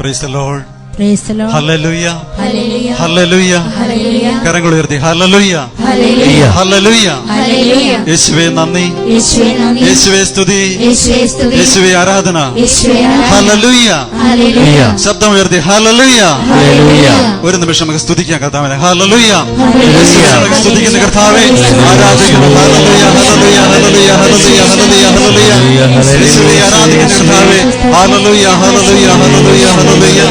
Praise the Lord. Praise the Lord. Hallelujah. Hallelujah. Hallelujah. Hallelujah. കരങ്ങൾ ഉയർത്തി hallelujah. Hallelujah. Hallelujah. Hallelujah. യേശുവേ നന്ദി. യേശുവേ നന്ദി. യേശുവേ സ്തുതി. യേശുവേ സ്തുതി. യേശുവേ ആരാധന. യേശുവേ ആരാധന. ഹല്ലേലൂയ. Hallelujah. ശബ്ദം ഉയർത്തി ഹല്ലേലൂയ. Hallelujah. ഒരു നിമിഷം നമുക്ക് സ്തുതിക്കാം കർത്താവിനെ. ഹല്ലേലൂയ. Hallelujah. സ്തുതിക്കുന്ന കർത്താവേ ആരാധിക്കുന്നു. Hallelujah. Hallelujah. Hallelujah. Hallelujah. Hallelujah. Hallelujah. യേശുവേ ആരാധിക്കുന്ന കർത്താവേ ഹല്ലേലൂയ. ഹല്ലേലൂയ. ഹല്ലേലൂയ. ഹല്ലേലൂയ.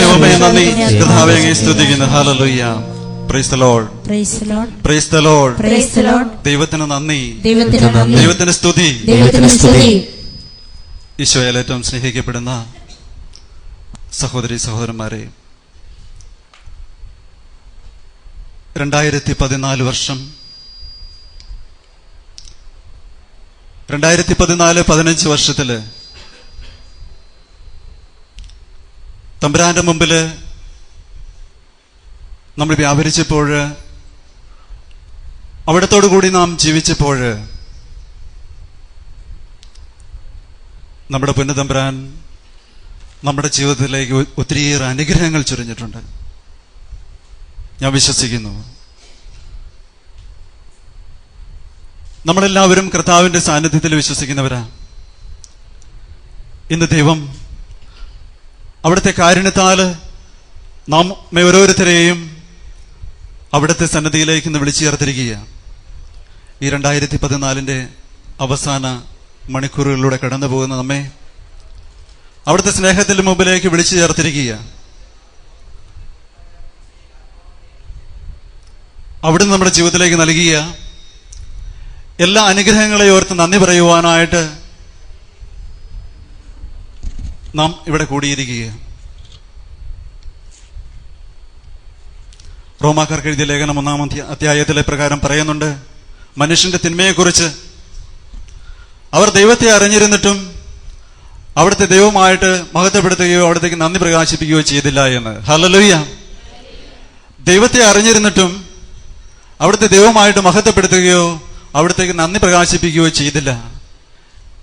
ദൈവമേ നന്ദി. കർത്താവേ അങ്ങേ സ്തുതിക്കുന്നു. Hallelujah. Praise the Lord. Praise the Lord. Praise the Lord. Praise the Lord. ദൈവത്തിന് നന്ദി. ദൈവത്തിന് നന്ദി. ദൈവത്തിന് സ്തുതി. ദൈവത്തിന് സ്തുതി. ഈശോയിൽ ഏറ്റവും സ്നേഹിക്കപ്പെടുന്ന സഹോദരി സഹോദരന്മാരെ, 2014 വർഷം 2014-15 വർഷത്തില് തമ്പുരാന്റെ മുമ്പില് നമ്മൾ വ്യാപരിച്ചപ്പോൾ, അവിടത്തോടു കൂടി നാം ജീവിച്ചപ്പോൾ, നമ്മുടെ പൊന്നുതമ്പുരാൻ നമ്മുടെ ജീവിതത്തിലേക്ക് ഒത്തിരിയേറെ അനുഗ്രഹങ്ങൾ ചൊരിഞ്ഞിട്ടുണ്ട്. ഞാൻ വിശ്വസിക്കുന്നു നമ്മളെല്ലാവരും കർത്താവിന്റെ സാന്നിധ്യത്തിൽ വിശ്വസിക്കുന്നവരാ. ഇന്ന് ദൈവം അവിടുത്തെ കാരുണ്യത്താല് നാം ഓരോരുത്തരെയും അവിടുത്തെ സന്നിധിയിലേക്ക് ഇന്ന് വിളിച്ചു ചേർത്തിരിക്കുക. ഈ 2014 അവസാന മണിക്കൂറുകളിലൂടെ കടന്നു പോകുന്ന നമ്മെ അവിടുത്തെ സ്നേഹത്തിന്റെ മുമ്പിലേക്ക് വിളിച്ചു ചേർത്തിരിക്കുക. അവിടുന്ന് നമ്മുടെ ജീവിതത്തിലേക്ക് നൽകിയ എല്ലാ അനുഗ്രഹങ്ങളെ ഓർത്ത് നന്ദി പറയുവാനായിട്ട് നാം ഇവിടെ കൂടിയിരിക്കുക. റോമാക്കാർക്ക് എഴുതിയ ലേഖനം 1-ാം അധ്യായത്തിലെ പ്രകാരം പറയുന്നുണ്ട്, മനുഷ്യന്റെ തിന്മയെക്കുറിച്ച് അവർ ദൈവത്തെ അറിഞ്ഞിരുന്നിട്ടും അവിടുത്തെ ദൈവമായിട്ട് മഹത്വപ്പെടുത്തുകയോ അവിടത്തേക്ക് നന്ദി പ്രകാശിപ്പിക്കുകയോ ചെയ്തില്ല എന്ന്. ഹല്ലേലൂയ. ദൈവത്തെ അറിഞ്ഞിരുന്നിട്ടും അവിടുത്തെ ദൈവമായിട്ട് മഹത്വപ്പെടുത്തുകയോ അവിടത്തേക്ക് നന്ദി പ്രകാശിപ്പിക്കുകയോ ചെയ്തില്ല.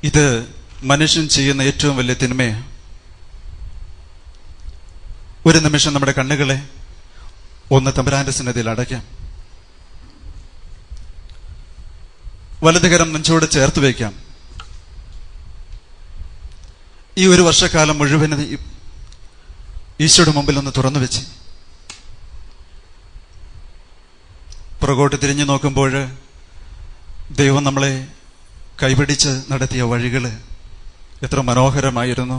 ഇത് മനുഷ്യൻ ചെയ്യുന്ന ഏറ്റവും വലിയ തിന്മയാണ്. ഒരു നിമിഷം നമ്മുടെ കണ്ണുകളെ ഒന്ന് തമ്പുരാന്റെ സന്നിധിയിൽ അടയ്ക്കാം. വലതുകരം നെഞ്ചോട് ചേർത്ത് വയ്ക്കാം. ഈ ഒരു വർഷക്കാലം മുഴുവനും ഈശോയുടെ മുമ്പിൽ ഒന്ന് തുറന്നു വെച്ച് പുറകോട്ട് തിരിഞ്ഞു നോക്കുമ്പോൾ ദൈവം നമ്മളെ കൈപിടിച്ച് നടത്തിയ വഴികള് എത്ര മനോഹരമായിരുന്നു.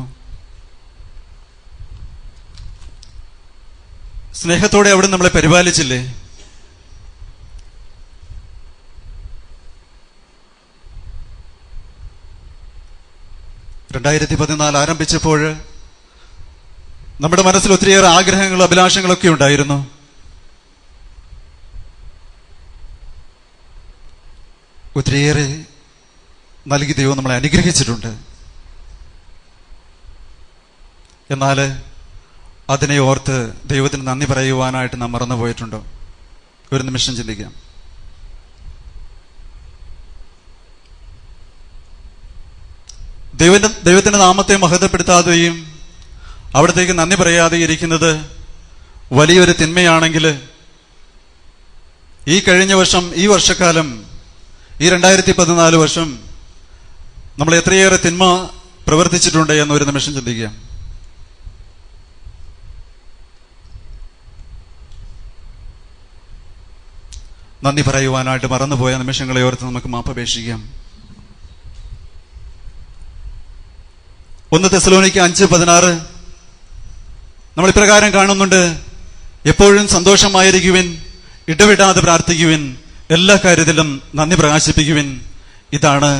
സ്നേഹത്തോടെ അവിടെ നമ്മളെ പരിപാലിച്ചില്ലേ? (2014) ആരംഭിച്ചപ്പോൾ നമ്മുടെ മനസ്സിൽ ഒത്തിരിയേറെ ആഗ്രഹങ്ങളും അഭിലാഷങ്ങളൊക്കെ ഉണ്ടായിരുന്നു. ഒത്തിരിയേറെ നൽകി ദൈവം നമ്മളെ അനുഗ്രഹിച്ചിട്ടുണ്ട്. എന്നാൽ അതിനെ ഓർത്ത് ദൈവത്തിന് നന്ദി പറയുവാനായിട്ട് നാം മറന്നുപോയിട്ടുണ്ടോ? ഒരു നിമിഷം ചിന്തിക്കാം. ദൈവത്തിന്റെ നാമത്തെ മഹത്വപ്പെടുത്താതെയും അവിടത്തേക്ക് നന്ദി പറയാതെ ഇരിക്കുന്നത് വലിയൊരു തിന്മയാണെങ്കിൽ, ഈ കഴിഞ്ഞ വർഷം, ഈ വർഷക്കാലം, ഈ 2014 വർഷം നമ്മൾ എത്രയേറെ തിന്മ പ്രവർത്തിച്ചിട്ടുണ്ട് എന്ന് ഒരു നിമിഷം ചിന്തിക്കാം. നന്ദി പറയുവാനായിട്ട് മറന്നുപോയ നിമിഷങ്ങളെ ഓർത്ത് നമുക്ക് മാപ്പപേക്ഷിക്കാം. 1 തെസ്സലോനിക്ക 5:16 നമ്മൾ ഇപ്രകാരം കാണുന്നുണ്ട്, എപ്പോഴും സന്തോഷമായിരിക്കുവിൻ, ഇടവിടാതെ പ്രാർത്ഥിക്കുവിൻ, എല്ലാ കാര്യത്തിലും നന്ദി പ്രകാശിപ്പിക്കുവിൻ. ഇതാണ്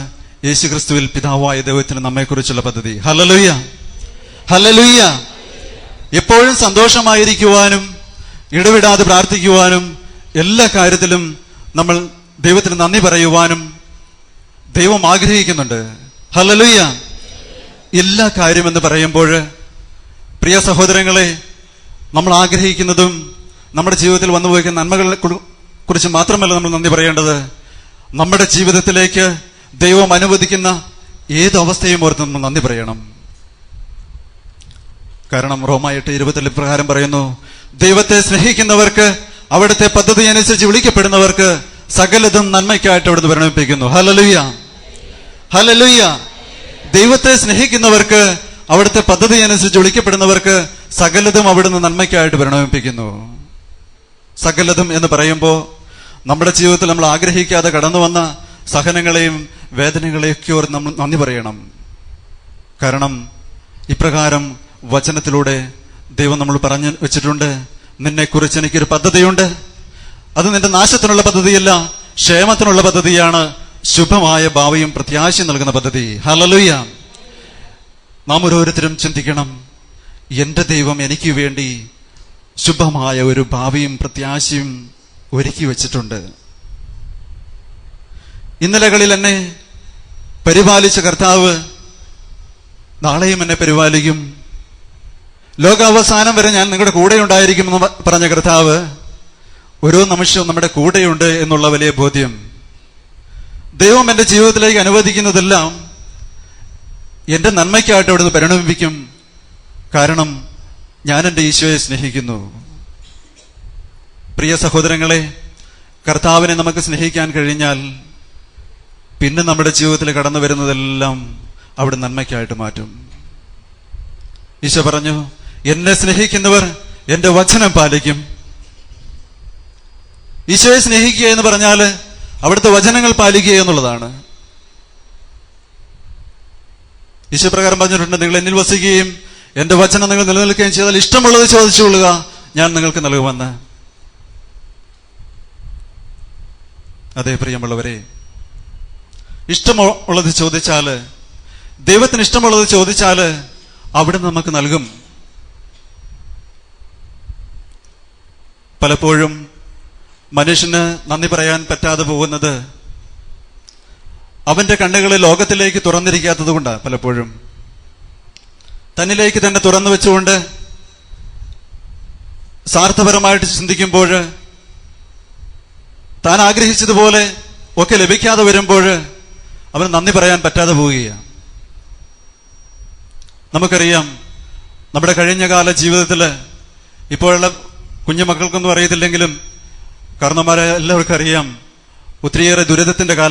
യേശുക്രിസ്തുവിൽ പിതാവായ ദൈവത്തിന് നമ്മെക്കുറിച്ചുള്ള പദ്ധതി. ഹല്ലേലൂയ. ഹല്ലേലൂയ. എപ്പോഴും സന്തോഷമായിരിക്കുവാനും ഇടവിടാതെ പ്രാർത്ഥിക്കുവാനും എല്ലാ കാര്യത്തിലും നമ്മൾ ദൈവത്തിന് നന്ദി പറയുവാനും ദൈവം ആഗ്രഹിക്കുന്നുണ്ട്. ഹല്ലേലൂയ. എല്ലാ കാര്യമെന്ന് പറയുമ്പോൾ പ്രിയ സഹോദരങ്ങളെ, നമ്മൾ ആഗ്രഹിക്കുന്നതും നമ്മുടെ ജീവിതത്തിൽ വന്നുപോയിരിക്കുന്ന നന്മകളെ കുറിച്ച് മാത്രമല്ല നമ്മൾ നന്ദി പറയേണ്ടത്. നമ്മുടെ ജീവിതത്തിലേക്ക് ദൈവം അനുവദിക്കുന്ന ഏത് അവസ്ഥയും ഓർത്ത് നമ്മൾ നന്ദി പറയണം. കാരണം റോമ 8:20 പ്രകാരം പറയുന്നു, ദൈവത്തെ സ്നേഹിക്കുന്നവർക്ക് അവിടുത്തെ പദ്ധതി അനുസരിച്ച് വിളിക്കപ്പെടുന്നവർക്ക് സകലതും നന്മയ്ക്കായിട്ട് അവിടുന്ന് പരിണമിപ്പിക്കുന്നു. Hallelujah, hallelujah. ദൈവത്തെ സ്നേഹിക്കുന്നവർക്ക് അവിടുത്തെ പദ്ധതി അനുസരിച്ച് വിളിക്കപ്പെടുന്നവർക്ക് സകലതും അവിടുന്ന് നന്മയ്ക്കായിട്ട് പരിണമിപ്പിക്കുന്നു. സകലതും എന്ന് പറയുമ്പോൾ നമ്മുടെ ജീവിതത്തിൽ നമ്മൾ ആഗ്രഹിക്കാതെ കടന്നു വന്ന സഹനങ്ങളെയും വേദനകളെയൊക്കെ ഓർത്ത് നമ്മൾ നന്ദി പറയണം. കാരണം ഇപ്രകാരം വചനത്തിലൂടെ ദൈവം നമ്മൾ പറഞ്ഞു വെച്ചിട്ടുണ്ട്, നിന്നെക്കുറിച്ച് എനിക്കൊരു പദ്ധതിയുണ്ട്. അത് നിന്റെ നാശത്തിനുള്ള പദ്ധതിയല്ല, ക്ഷേമത്തിനുള്ള പദ്ധതിയാണ്, ശുഭമായ ഭാവിയും പ്രത്യാശയും നൽകുന്ന പദ്ധതി. ഹല്ലേലൂയ. നാം ഓരോരുത്തരും ചിന്തിക്കണം, എന്റെ ദൈവം എനിക്ക് വേണ്ടി ശുഭമായ ഒരു ഭാവിയും പ്രത്യാശയും ഒരുക്കി വെച്ചിട്ടുണ്ട്. ഇന്നലകളിൽ എന്നെ പരിപാലിച്ച കർത്താവ് നാളെയും എന്നെ പരിപാലിക്കും. ലോകാവസാനം വരെ ഞാൻ നിങ്ങളുടെ കൂടെ ഉണ്ടായിരിക്കുമെന്ന് പറഞ്ഞ കർത്താവ് ഓരോ നിമിഷവും നമ്മുടെ കൂടെയുണ്ട് എന്നുള്ള വലിയ ബോധ്യം. ദൈവം എന്റെ ജീവിതത്തിലേക്ക് അനുവദിക്കുന്നതെല്ലാം എന്റെ നന്മയ്ക്കായിട്ട് അവിടുന്ന് പരിണമിപ്പിക്കും. കാരണം ഞാൻ എൻ്റെ ഈശോയെ സ്നേഹിക്കുന്നു. പ്രിയ സഹോദരങ്ങളെ, കർത്താവിനെ നമുക്ക് സ്നേഹിക്കാൻ കഴിഞ്ഞാൽ പിന്നെ നമ്മുടെ ജീവിതത്തിൽ കടന്നു വരുന്നതെല്ലാം അവിടെ നന്മയ്ക്കായിട്ട് മാറ്റും. ഈശോ പറഞ്ഞു, എന്നെ സ്നേഹിക്കുന്നവർ എന്റെ വചനം പാലിക്കും. ഈശോയെ സ്നേഹിക്കുക എന്ന് പറഞ്ഞാൽ അവിടുത്തെ വചനങ്ങൾ പാലിക്കുക എന്നുള്ളതാണ്. ഈശോ പ്രകാരം പറഞ്ഞിട്ടുണ്ട്, നിങ്ങൾ എന്നിൽ വസിക്കുകയും എന്റെ വചനം നിങ്ങൾ നിലനിൽക്കുകയും ചെയ്താൽ ഇഷ്ടമുള്ളത് ചോദിച്ചുകൊള്ളുക, ഞാൻ നിങ്ങൾക്ക് നൽകുമെന്ന്. അതേ പ്രിയമുള്ളവരെ, ഇഷ്ടമുള്ളത് ചോദിച്ചാല്, ദൈവത്തിന് ഇഷ്ടമുള്ളത് ചോദിച്ചാല് അവിടുന്ന് നമുക്ക് നൽകും. പലപ്പോഴും മനുഷ്യന് നന്ദി പറയാൻ പറ്റാതെ പോകുന്നത് അവന്റെ കണ്ണുകൾ ലോകത്തിലേക്ക് തുറന്നിരിക്കാത്തത് കൊണ്ടാണ്. പലപ്പോഴും തന്നിലേക്ക് തന്നെ തുറന്നു വെച്ചുകൊണ്ട് സ്വാർത്ഥപരമായിട്ട് ചിന്തിക്കുമ്പോൾ, താൻ ആഗ്രഹിച്ചതുപോലെ ഒക്കെ ലഭിക്കാതെ വരുമ്പോൾ അവന് നന്ദി പറയാൻ പറ്റാതെ പോവുകയാണ്. നമുക്കറിയാം, നമ്മുടെ കഴിഞ്ഞകാല ജീവിതത്തിൽ ഇപ്പോഴുള്ള കുഞ്ഞുമക്കൾക്കൊന്നും അറിയത്തില്ലെങ്കിലും കാരണന്മാരെ എല്ലാവർക്കും അറിയാം, ഒത്തിരിയേറെ ദുരിതത്തിന്റെ കാലം